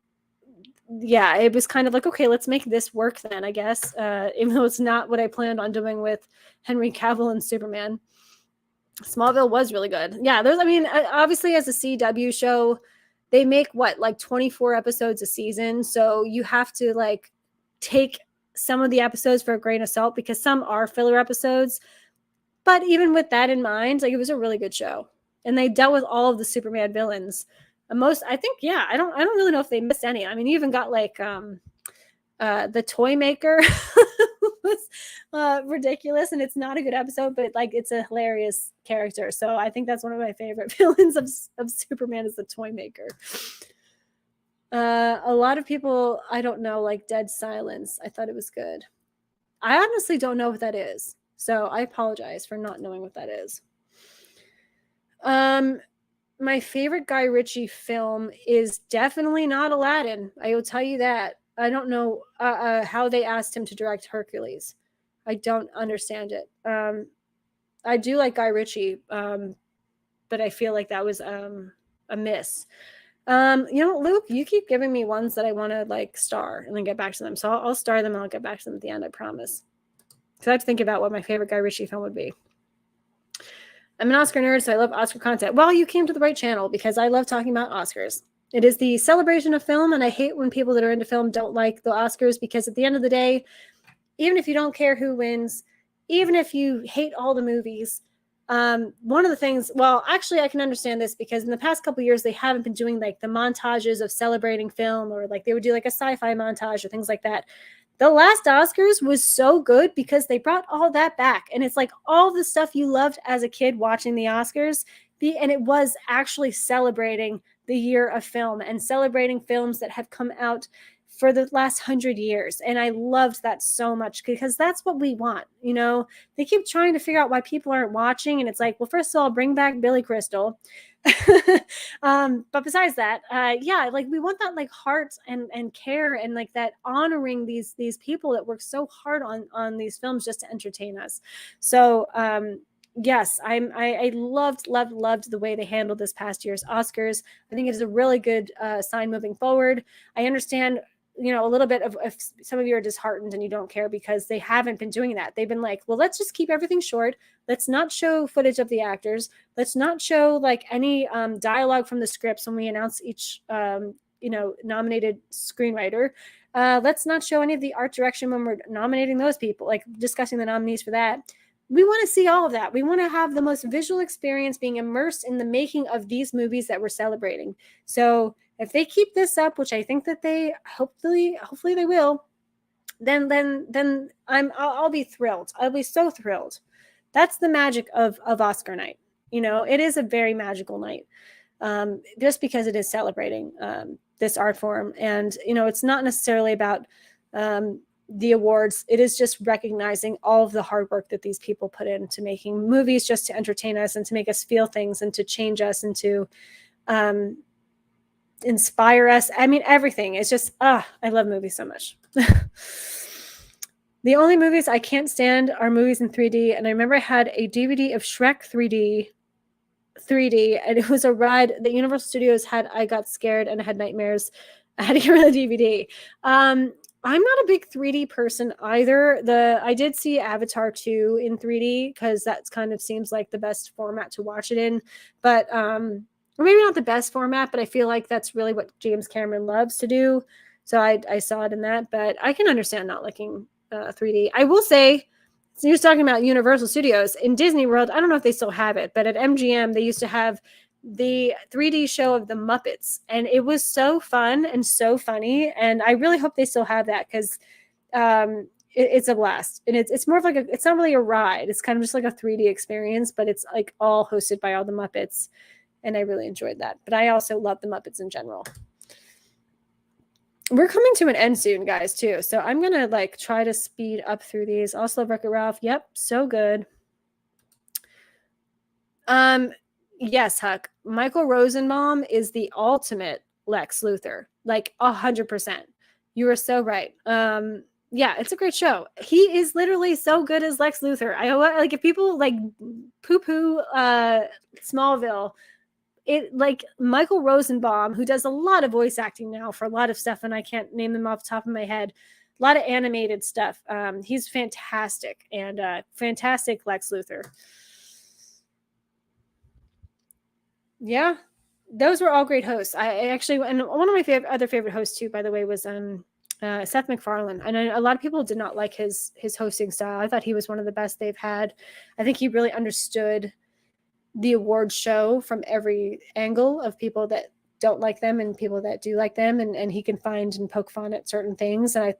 S1: yeah, it was kind of like, okay, let's make this work then, I guess. Even though it's not what I planned on doing with Henry Cavill and Superman. Smallville was really good. Yeah, there's, I mean, obviously as a CW show, they make what, like 24 episodes a season. So you have to like take some of the episodes for a grain of salt, because some are filler episodes. But even with that in mind, like it was a really good show. And they dealt with all of the Superman villains. Most, I think, yeah, I don't really know if they missed any. I mean, you even got like the toy maker was ridiculous, and it's not a good episode, but like it's a hilarious character. So I think that's one of my favorite villains of Superman, is the toy maker. A lot of people, I don't know, like Dead Silence. I thought it was good. I honestly don't know what that is, so I apologize for not knowing what that is. My favorite Guy Ritchie film is definitely not Aladdin. I will tell you that. I don't know how they asked him to direct Hercules. I don't understand it. I do like Guy Ritchie, but I feel like that was a miss. You know, Luke, you keep giving me ones that I want to like star and then get back to them. So I'll star them and I'll get back to them at the end, I promise. Because I have to think about what my favorite Guy Ritchie film would be. I'm an Oscar nerd, so I love Oscar content. Well, you came to the right channel, because I love talking about Oscars. It is the celebration of film, and I hate when people that are into film don't like the Oscars, because at the end of the day, even if you don't care who wins, even if you hate all the movies, one of the things, well, actually, I can understand this, because in the past couple of years, they haven't been doing like the montages of celebrating film, or like they would do like a sci-fi montage or things like that. The last Oscars was so good because they brought all that back. And it's like all the stuff you loved as a kid watching the Oscars. And it was actually celebrating the year of film and celebrating films that have come out for the last 100 years. And I loved that so much, because that's what we want. You know, they keep trying to figure out why people aren't watching. And it's like, well, first of all, bring back Billy Crystal. But besides that, yeah, like we want that like heart and care, and like that honoring these people that work so hard on these films just to entertain us. So yes, I loved the way they handled this past year's Oscars. I think it is a really good sign moving forward. I understand, you know, a little bit of if some of you are disheartened and you don't care, because they haven't been doing that. They've been like, well, let's just keep everything short. Let's not show footage of the actors. Let's not show like any dialogue from the scripts when we announce each, you know, nominated screenwriter. Let's not show any of the art direction when we're nominating those people, like discussing the nominees for that. We want to see all of that. We want to have the most visual experience, being immersed in the making of these movies that we're celebrating. So if they keep this up, which I think that they hopefully they will, then I'll be thrilled. I'll be so thrilled. That's the magic of Oscar night. You know, it is a very magical night, just because it is celebrating this art form. And, you know, it's not necessarily about the awards. It is just recognizing all of the hard work that these people put into making movies just to entertain us and to make us feel things and to change us and to inspire us. I mean, everything. It's just, I love movies so much. The only movies I can't stand are movies in 3D. And I remember I had a DVD of Shrek 3D, and it was a ride that Universal Studios had. I got scared and I had nightmares. I had to get rid of the DVD. I'm not a big 3D person either. I did see Avatar 2 in 3D, because that kind of seems like the best format to watch it in. But or maybe not the best format, but I feel like that's really what James Cameron loves to do. So I saw it in that, but I can understand not liking 3D. I will say, so you're talking about Universal Studios in Disney World. I don't know if they still have it, but at MGM they used to have the 3D show of the Muppets, and it was so fun and so funny. And I really hope they still have that, because it's a blast, and it's more of like it's not really a ride. It's kind of just like a 3D experience, but it's like all hosted by all the Muppets, and I really enjoyed that. But I also love the Muppets in general. We're coming to an end soon, guys, too. So I'm gonna like try to speed up through these. Also, Wreck-It Ralph. Yep, so good. Yes, Huck. Michael Rosenbaum is the ultimate Lex Luthor, like 100%. You are so right. Yeah, it's a great show. He is literally so good as Lex Luthor. I like, if people like poo-poo Smallville, it like Michael Rosenbaum, who does a lot of voice acting now for a lot of stuff, and I can't name them off the top of my head. A lot of animated stuff. He's fantastic, and fantastic Lex Luthor. Yeah, those were all great hosts. I actually, and one of my other favorite hosts too, by the way, was Seth MacFarlane. And a lot of people did not like his hosting style. I thought he was one of the best they've had. I think he really understood the award show from every angle of people that don't like them and people that do like them, and he can find and poke fun at certain things. And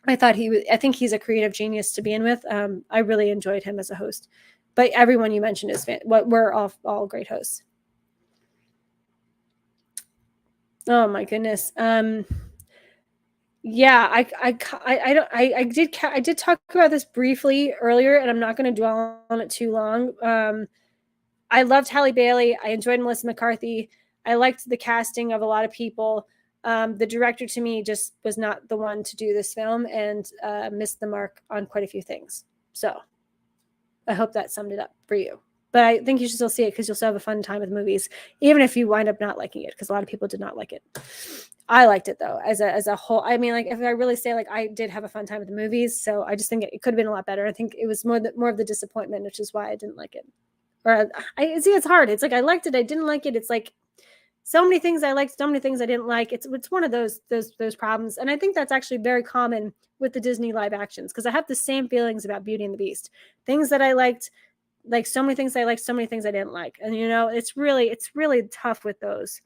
S1: I thought I think he's a creative genius to begin with. I really enjoyed him as a host. But everyone you mentioned is we're all great hosts. Oh my goodness. Yeah, I did talk about this briefly earlier, and I'm not going to dwell on it too long. I loved Halle Bailey. I enjoyed Melissa McCarthy. I liked the casting of a lot of people. The director, to me, just was not the one to do this film, and missed the mark on quite a few things. So I hope that summed it up for you. But I think you should still see it, because you'll still have a fun time with movies, even if you wind up not liking it, because a lot of people did not like it. I liked it, though, as a whole. I mean, like, if I really say, like, I did have a fun time with the movies, so I just think it could have been a lot better. I think it was more of the disappointment, which is why I didn't like it. Or I see, it's hard. It's like I liked it, I didn't like it. It's like so many things I liked, so many things I didn't like. It's one of those problems, and I think that's actually very common with the Disney live actions, because I have the same feelings about Beauty and the Beast. Things that I liked. Like so many things I liked, so many things I didn't like. And it's really tough with those.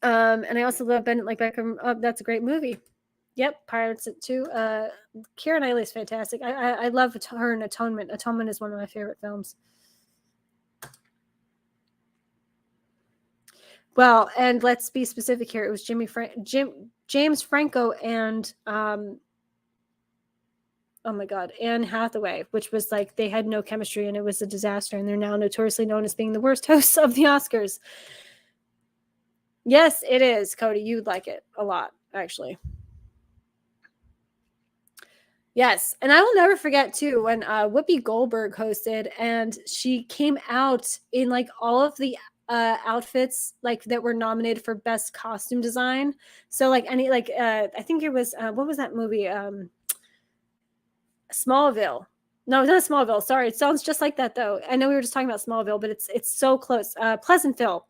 S1: And I also love Bennett like Beckham. Oh, that's a great movie. Yep, Pirates too. Keira Knightley is fantastic. I love her in Atonement. Atonement is one of my favorite films. Well, and let's be specific here. It was James Franco and oh my God, Anne Hathaway, which was like they had no chemistry and it was a disaster, and they're now notoriously known as being the worst hosts of the Oscars. Yes, it is, Cody. You'd like it a lot, actually. Yes, and I will never forget too when Whoopi Goldberg hosted, and she came out in like all of the outfits like that were nominated for best costume design. So like I think it was what was that movie? Smallville. No, not Smallville. Sorry, it sounds just like that though. I know we were just talking about Smallville, but it's so close. Pleasantville.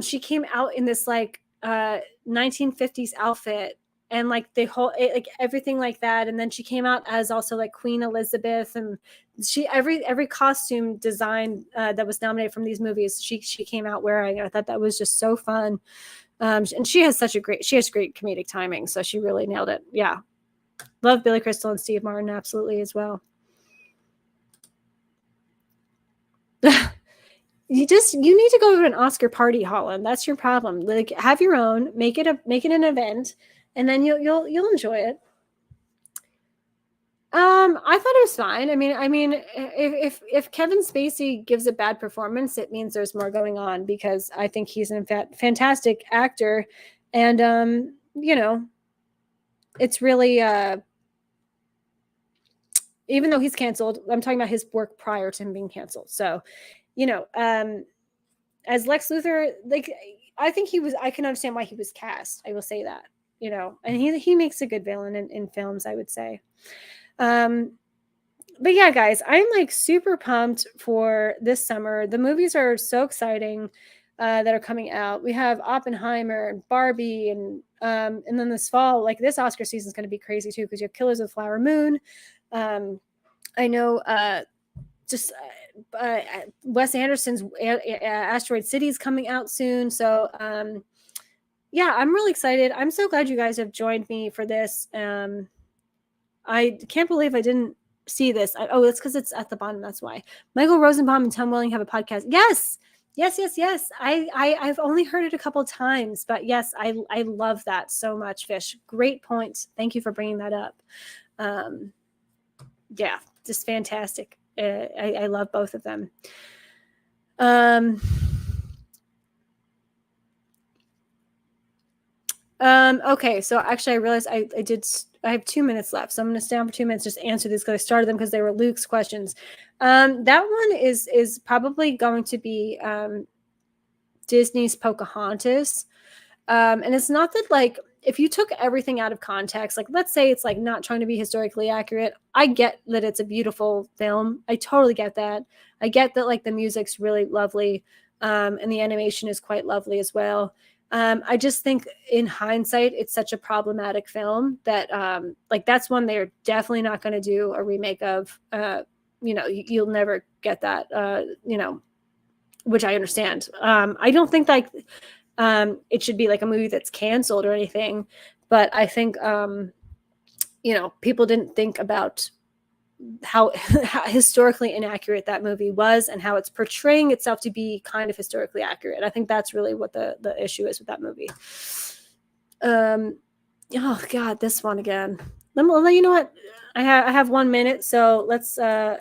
S1: She came out in this like 1950s outfit, and like the whole like everything like that, and then she came out as also like Queen Elizabeth, and she every costume design that was nominated from these movies, she came out wearing. I thought that was just so fun. And she has great comedic timing, so she really nailed it. Yeah. Love Billy Crystal and Steve Martin absolutely as well. You need to go to an Oscar party, Holland. That's your problem. Like, have your own, make it an event, and then you'll enjoy it. I thought it was fine. I mean, if Kevin Spacey gives a bad performance, it means there's more going on, because I think he's a fantastic actor, and it's really even though he's canceled, I'm talking about his work prior to him being canceled. So, as Lex Luthor, like I think I can understand why he was cast. I will say that, and he makes a good villain in films, I would say. But yeah, guys, I'm like super pumped for this summer. The movies are so exciting. that are coming out. We have Oppenheimer and Barbie, and then this fall, like this Oscar season is going to be crazy too because you have Killers of the Flower Moon. I know Wes Anderson's Asteroid City is coming out soon. So yeah, I'm really excited. I'm so glad you guys have joined me for this. I can't believe I didn't see this. It's because it's at the bottom. That's why. Michael Rosenbaum and Tom Welling have a podcast. Yes. I've only heard it a couple times, but yes, I love that so much, Fish. Great point. Thank you for bringing that up. Yeah, just fantastic. I love both of them. Okay, so actually I realized I have 2 minutes left, so I'm going to stay on for 2 minutes, just answer these because I started them because they were Luke's questions. That one is probably going to be Disney's Pocahontas. And it's not that, like, if you took everything out of context, like let's say it's like not trying to be historically accurate. I get that it's a beautiful film. I totally get that. I get that like the music's really lovely, and the animation is quite lovely as well. I just think in hindsight, it's such a problematic film that like that's one they're definitely not going to do a remake of. You'll never get that, which I understand. I don't think like it should be like a movie that's canceled or anything, but I think people didn't think about how historically inaccurate that movie was and how it's portraying itself to be kind of historically accurate. I think that's really what the issue is with that movie. Oh God, this one again. You know what? I have 1 minute, so let's. I'm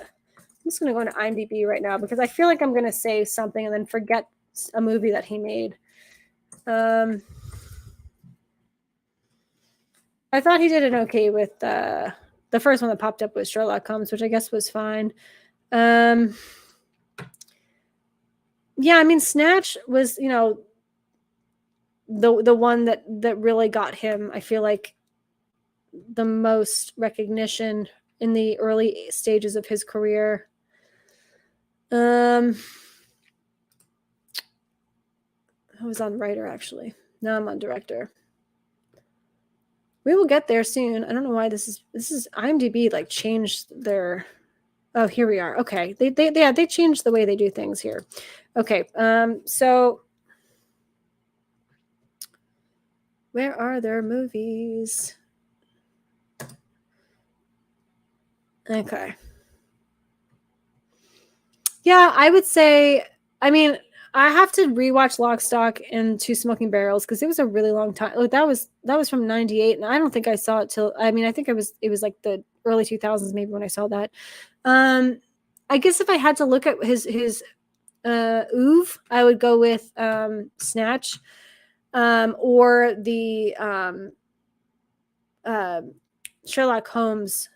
S1: just gonna go into IMDb right now because I feel like I'm gonna say something and then forget a movie that he made. I thought he did an okay with the first one that popped up was Sherlock Holmes, which I guess was fine. Yeah, I mean, Snatch was, the one that really got him, I feel like, the most recognition in the early stages of his career. I was on writer, actually. Now I'm on director. We will get there soon. I don't know why this is IMDb like changed their. Oh, here we are. Okay, they changed the way they do things here. Okay, so where are their movies? Okay. Yeah, I would say. I mean, I have to rewatch Lock, Stock, and Two Smoking Barrels because it was a really long time. Like that was from '98, and I don't think I saw it till. I mean, I think it was like the early 2000s maybe when I saw that. I guess if I had to look at his oeuvre, I would go with Snatch, or the Sherlock Holmes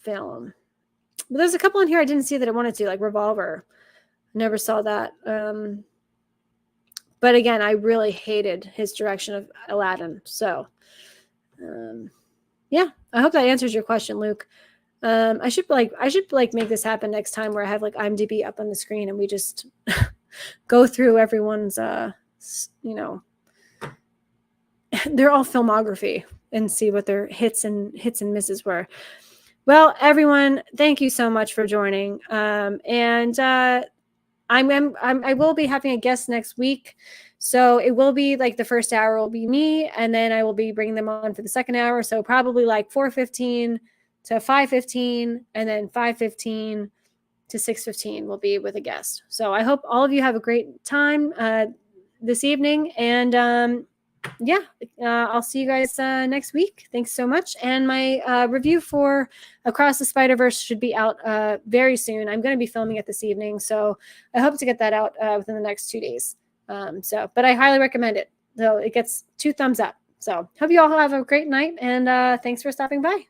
S1: film. But there's a couple in here I didn't see that I wanted to, like Revolver. Never saw that. But again, I really hated his direction of Aladdin. So, yeah, I hope that answers your question, Luke. I should make this happen next time where I have like IMDb up on the screen and we just go through everyone's, they're all filmography and see what their hits and misses were. Well, everyone, thank you so much for joining. And I will be having a guest next week. So it will be like the first hour will be me, and then I will be bringing them on for the second hour. So probably like 4:15 to 5:15, and then 5:15 to 6:15 will be with a guest. So I hope all of you have a great time this evening. And I'll see you guys next week. Thanks so much. And my review for Across the Spider-Verse should be out very soon. I'm going to be filming it this evening, so I hope to get that out within the next 2 days. But I highly recommend it. So it gets 2 thumbs up. So hope you all have a great night, and thanks for stopping by.